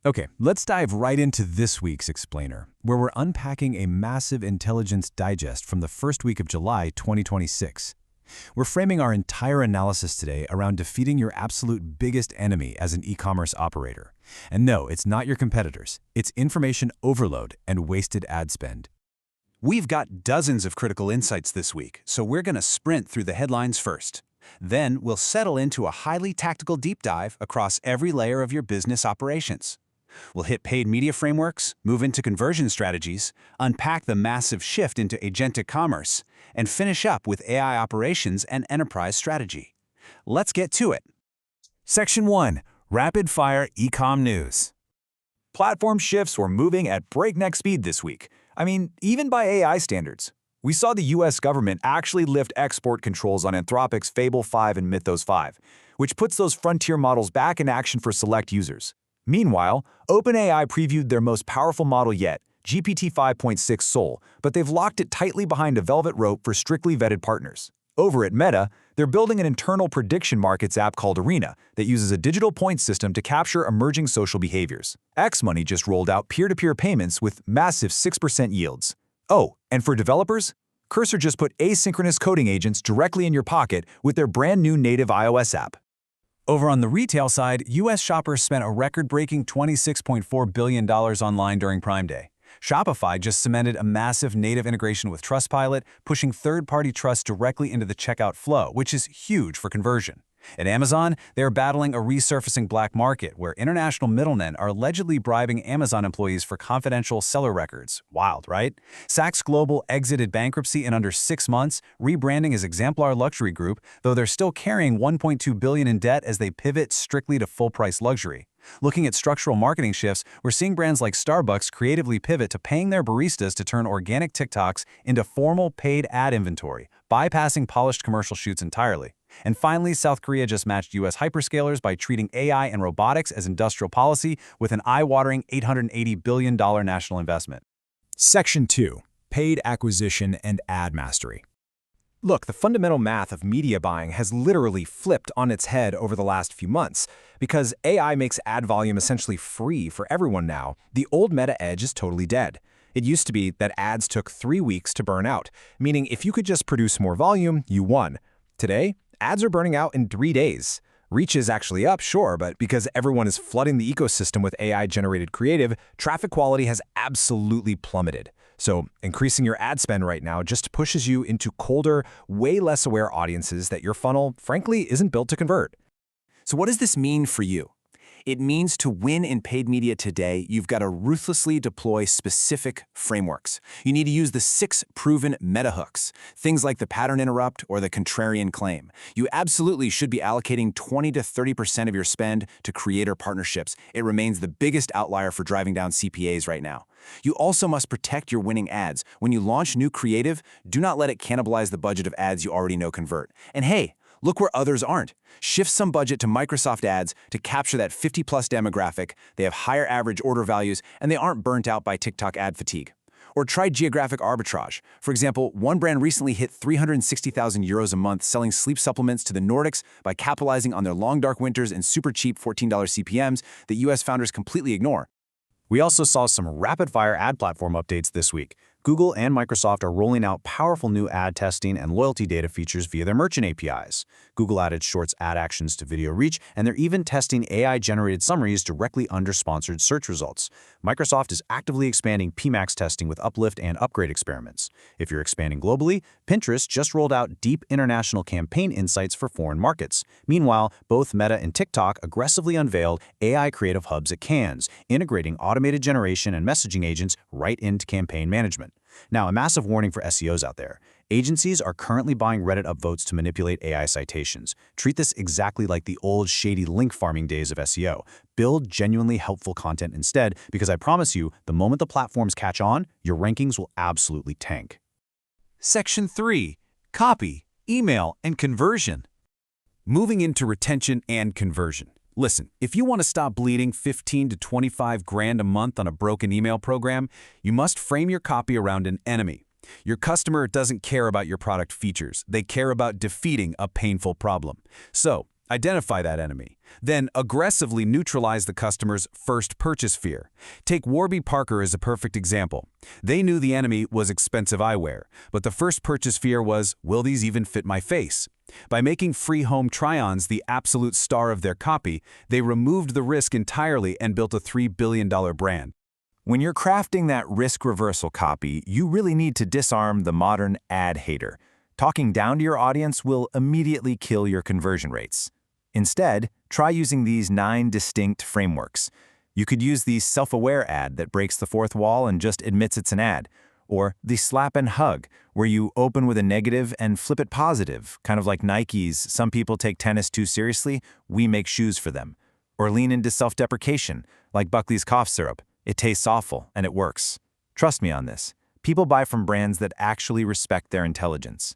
Okay, let's dive right into this week's explainer, where we're unpacking a massive intelligence digest from the first week of July 2026. We're framing our entire analysis today around defeating your absolute biggest enemy as an e-commerce operator. And no, it's not your competitors. It's information overload and wasted ad spend. We've got dozens of critical insights this week, so we're going to sprint through the headlines first. Then we'll settle into a highly tactical deep dive across every layer of your business operations. We'll hit paid media frameworks, move into conversion strategies, unpack the massive shift into agentic commerce, and finish up with AI operations and enterprise strategy. Let's get to it. Section 1. Rapid-fire Ecom News. Platform shifts were moving at breakneck speed this week. Even by AI standards. We saw the US government actually lift export controls on Anthropic's Fable 5 and Mythos 5, which puts those frontier models back in action for select users. Meanwhile, OpenAI previewed their most powerful model yet, GPT 5.6 Sol, but they've locked it tightly behind a velvet rope for strictly vetted partners. Over at Meta, they're building an internal prediction markets app called Arena that uses a digital point system to capture emerging social behaviors. Xmoney just rolled out peer-to-peer payments with massive 6% yields. Oh, and for developers, Cursor just put asynchronous coding agents directly in your pocket with their brand new native iOS app. Over on the retail side, U.S. shoppers spent a record-breaking $26.4 billion online during Prime Day. Shopify just cemented a massive native integration with Trustpilot, pushing third-party trust directly into the checkout flow, which is huge for conversion. At Amazon, they're battling a resurfacing black market where international middlemen are allegedly bribing Amazon employees for confidential seller records. Wild, right? Saks Global exited bankruptcy in under 6 months, rebranding as Exemplar Luxury Group, though they're still carrying $1.2 billion in debt as they pivot strictly to full-price luxury. Looking at structural marketing shifts, we're seeing brands like Starbucks creatively pivot to paying their baristas to turn organic TikToks into formal paid ad inventory, bypassing polished commercial shoots entirely. And finally, South Korea just matched U.S. hyperscalers by treating AI and robotics as industrial policy with an eye-watering $880 billion national investment. Section 2. Paid Acquisition and Ad Mastery. Look, the fundamental math of media buying has literally flipped on its head over the last few months. Because AI makes ad volume essentially free for everyone now, the old meta edge is totally dead. It used to be that ads took 3 weeks to burn out, meaning if you could just produce more volume, you won. Today, ads are burning out in 3 days. Reach is actually up, sure, but because everyone is flooding the ecosystem with AI-generated creative, traffic quality has absolutely plummeted. So increasing your ad spend right now just pushes you into colder, way less aware audiences that your funnel, frankly, isn't built to convert. So what does this mean for you? It means to win in paid media today, you've got to ruthlessly deploy specific frameworks. You need to use the 6 proven meta hooks, things like the pattern interrupt or the contrarian claim. You absolutely should be allocating 20 to 30% of your spend to creator partnerships. It remains the biggest outlier for driving down CPAs right now. You also must protect your winning ads. When you launch new creative, do not let it cannibalize the budget of ads you already know convert. And hey, look where others aren't. Shift some budget to Microsoft ads to capture that 50-plus demographic. They have higher average order values, and they aren't burnt out by TikTok ad fatigue. Or try geographic arbitrage. For example, one brand recently hit 360,000 euros a month selling sleep supplements to the Nordics by capitalizing on their long dark winters and super cheap $14 CPMs that US founders completely ignore. We also saw some rapid-fire ad platform updates this week. Google and Microsoft are rolling out powerful new ad testing and loyalty data features via their merchant APIs. Google added Shorts ad actions to video reach, and they're even testing AI-generated summaries directly under sponsored search results. Microsoft is actively expanding PMax testing with uplift and upgrade experiments. If you're expanding globally, Pinterest just rolled out deep international campaign insights for foreign markets. Meanwhile, both Meta and TikTok aggressively unveiled AI creative hubs at Cannes, integrating automated generation and messaging agents right into campaign management. Now, a massive warning for SEOs out there. Agencies are currently buying Reddit upvotes to manipulate AI citations. Treat this exactly like the old shady link farming days of SEO. Build genuinely helpful content instead, because I promise you, the moment the platforms catch on, your rankings will absolutely tank. Section 3. Copy, Email, and Conversion. Moving into retention and conversion. Listen, if you want to stop bleeding 15 to 25 grand a month on a broken email program, you must frame your copy around an enemy. Your customer doesn't care about your product features. They care about defeating a painful problem. So, Identify that enemy. Then aggressively neutralize the customer's first purchase fear. Take Warby Parker as a perfect example. They knew the enemy was expensive eyewear, but the first purchase fear was, will these even fit my face? By making free home try-ons the absolute star of their copy, they removed the risk entirely and built a $3 billion brand. When you're crafting that risk reversal copy, you really need to disarm the modern ad hater. Talking down to your audience will immediately kill your conversion rates. Instead, try using these 9 distinct frameworks. You could use the self-aware ad that breaks the fourth wall and just admits it's an ad, or the slap and hug, where you open with a negative and flip it positive, kind of like Nike's "Some people take tennis too seriously, we make shoes for them." Or lean into self-deprecation, like Buckley's cough syrup. It tastes awful, and it works. Trust me on this. People buy from brands that actually respect their intelligence.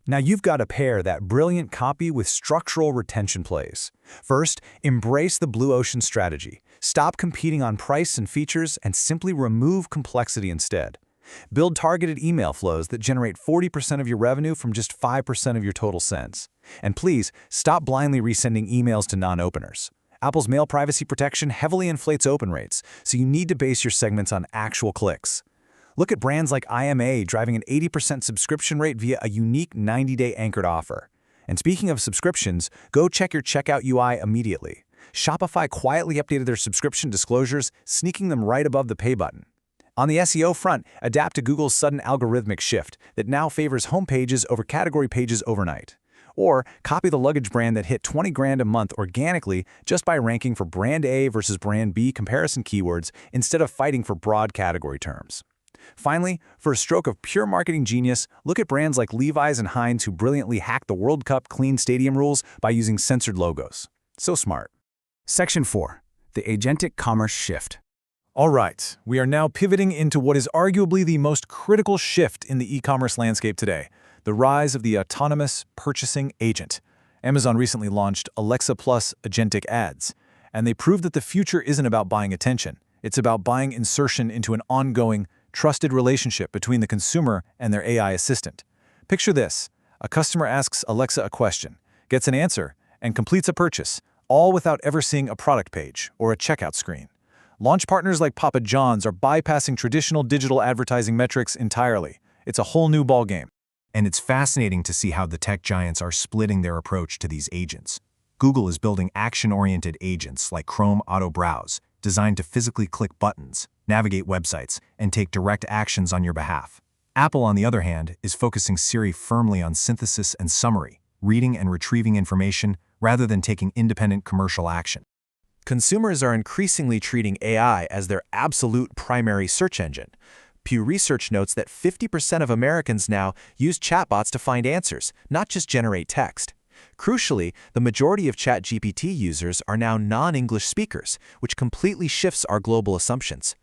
Now you've got to pair that brilliant copy with structural retention plays. First, embrace the blue ocean strategy. Stop competing on price and features and simply remove complexity instead. Build targeted email flows that generate 40% of your revenue from just 5% of your total sends. And please, stop blindly resending emails to non-openers. Apple's mail privacy protection heavily inflates open rates, so you need to base your segments on actual clicks. Look at brands like IMA driving an 80% subscription rate via a unique 90-day anchored offer. And speaking of subscriptions, go check your checkout UI immediately. Shopify quietly updated their subscription disclosures, sneaking them right above the pay button. On the SEO front, adapt to Google's sudden algorithmic shift that now favors home pages over category pages overnight. Or copy the luggage brand that hit 20 grand a month organically just by ranking for brand A versus brand B comparison keywords instead of fighting for broad category terms. Finally, for a stroke of pure marketing genius, look at brands like Levi's and Heinz who brilliantly hacked the World Cup clean stadium rules by using censored logos. So smart. Section 4. The Agentic Commerce Shift. All right, we are now pivoting into what is arguably the most critical shift in the e-commerce landscape today, the rise of the autonomous purchasing agent. Amazon recently launched Alexa Plus Agentic Ads, and they proved that the future isn't about buying attention. It's about buying insertion into an ongoing, trusted relationship between the consumer and their AI assistant. Picture this. A customer asks Alexa a question, gets an answer, and completes a purchase, all without ever seeing a product page or a checkout screen. Launch partners like Papa John's are bypassing traditional digital advertising metrics entirely. It's a whole new ballgame. And it's fascinating to see how the tech giants are splitting their approach to these agents. Google is building action-oriented agents like Chrome Auto Browse, designed to physically click buttons, navigate websites, and take direct actions on your behalf. Apple, on the other hand, is focusing Siri firmly on synthesis and summary, reading and retrieving information rather than taking independent commercial action. Consumers are increasingly treating AI as their absolute primary search engine. Pew Research notes that 50% of Americans now use chatbots to find answers, not just generate text. Crucially, the majority of ChatGPT users are now non-English speakers, which completely shifts our global assumptions.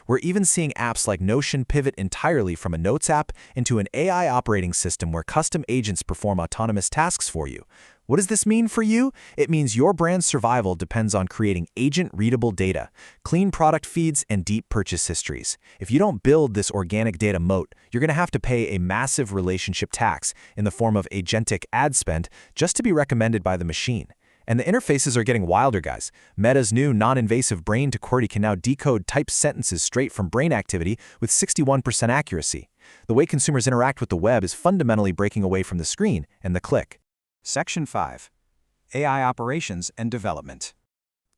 We're even seeing apps like Notion pivot entirely from a notes app into an AI operating system where custom agents perform autonomous tasks for you. What does this mean for you? It means your brand's survival depends on creating agent-readable data, clean product feeds, and deep purchase histories. If you don't build this organic data moat, you're going to have to pay a massive relationship tax in the form of agentic ad spend just to be recommended by the machine. And the interfaces are getting wilder, guys. Meta's new non-invasive brain to QWERTY can now decode typed sentences straight from brain activity with 61% accuracy. The way consumers interact with the web is fundamentally breaking away from the screen and the click. Section 5. AI Operations and Development.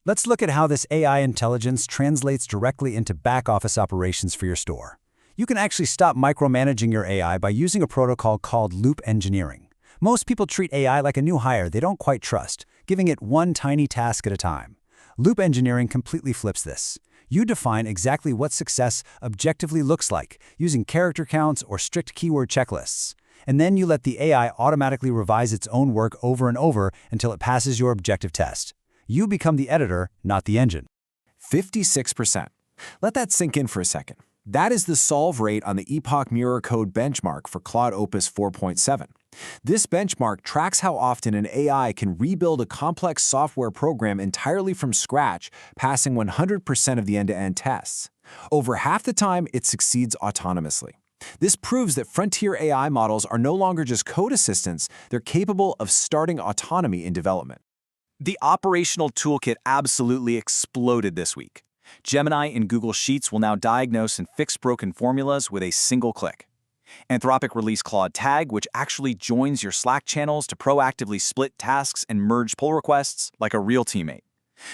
Let's look at how this AI intelligence translates directly into back-office operations for your store. You can actually stop micromanaging your AI by using a protocol called loop engineering. Most people treat AI like a new hire they don't quite trust, giving it one tiny task at a time. Loop engineering completely flips this. You define exactly what success objectively looks like, using character counts or strict keyword checklists. And then you let the AI automatically revise its own work over and over until it passes your objective test. You become the editor, not the engine. 56%. Let that sink in for a second. That is the solve rate on the Epoch Mirror Code benchmark for Claude Opus 4.7. This benchmark tracks how often an AI can rebuild a complex software program entirely from scratch, passing 100% of the end-to-end tests. Over half the time, it succeeds autonomously. This proves that frontier AI models are no longer just code assistants, they're capable of starting autonomy in development. The operational toolkit absolutely exploded this week. Gemini in Google Sheets will now diagnose and fix broken formulas with a single click. Anthropic released Claude Tag, which actually joins your Slack channels to proactively split tasks and merge pull requests like a real teammate.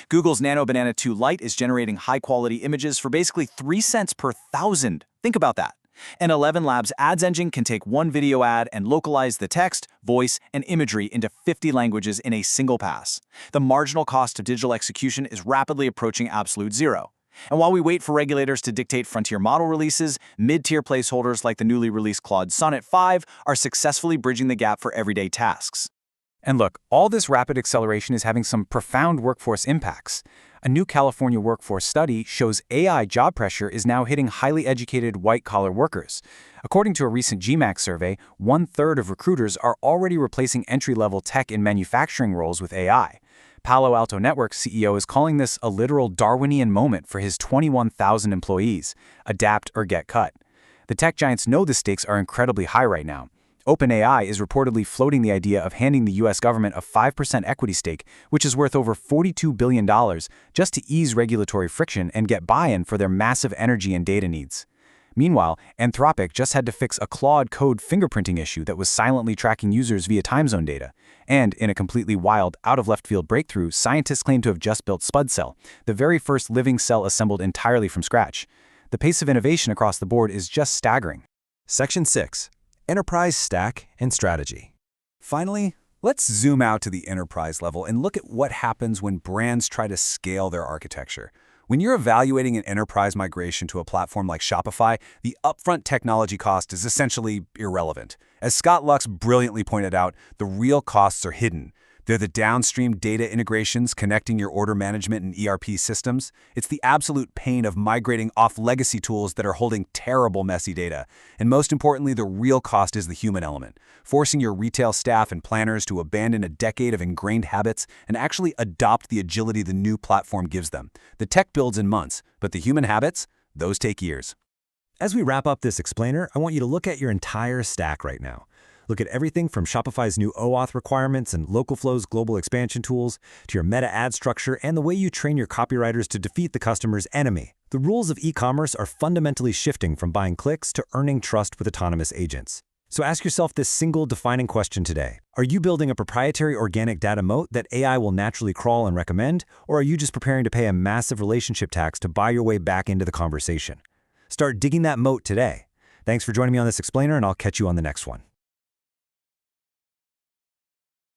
Google's Nano Banana 2 Lite is generating high-quality images for basically 3 cents per 1,000. Think about that. And 11 Labs ads engine can take one video ad and localize the text, voice, and imagery into 50 languages in a single pass. The marginal cost of digital execution is rapidly approaching absolute zero. And while we wait for regulators to dictate frontier model releases, mid-tier placeholders like the newly released Claude Sonnet 5 are successfully bridging the gap for everyday tasks. And look, all this rapid acceleration is having some profound workforce impacts. A new California workforce study shows AI job pressure is now hitting highly educated white-collar workers. According to a recent GMAX survey, 1/3 of recruiters are already replacing entry-level tech and manufacturing roles with AI. Palo Alto Network's CEO is calling this a literal Darwinian moment for his 21,000 employees. Adapt or get cut. The tech giants know the stakes are incredibly high right now. OpenAI is reportedly floating the idea of handing the U.S. government a 5% equity stake, which is worth over $42 billion, just to ease regulatory friction and get buy-in for their massive energy and data needs. Meanwhile, Anthropic just had to fix a Claude code fingerprinting issue that was silently tracking users via time zone data. And in a completely wild, out-of-left-field breakthrough, scientists claim to have just built SpudCell, the very first living cell assembled entirely from scratch. The pace of innovation across the board is just staggering. Section 6. Enterprise Stack and Strategy. Finally, let's zoom out to the enterprise level and look at what happens when brands try to scale their architecture. When you're evaluating an enterprise migration to a platform like Shopify, the upfront technology cost is essentially irrelevant. As Scott Lux brilliantly pointed out, the real costs are hidden. They're the downstream data integrations connecting your order management and ERP systems. It's the absolute pain of migrating off legacy tools that are holding terrible messy data. And most importantly, the real cost is the human element, forcing your retail staff and planners to abandon a decade of ingrained habits and actually adopt the agility the new platform gives them. The tech builds in months, but the human habits, those take years. As we wrap up this explainer, I want you to look at your entire stack right now. Look at everything from Shopify's new OAuth requirements and Localflow's global expansion tools to your meta ad structure and the way you train your copywriters to defeat the customer's enemy. The rules of e-commerce are fundamentally shifting from buying clicks to earning trust with autonomous agents. So ask yourself this single defining question today. Are you building a proprietary organic data moat that AI will naturally crawl and recommend, or are you just preparing to pay a massive relationship tax to buy your way back into the conversation? Start digging that moat today. Thanks for joining me on this explainer, and I'll catch you on the next one.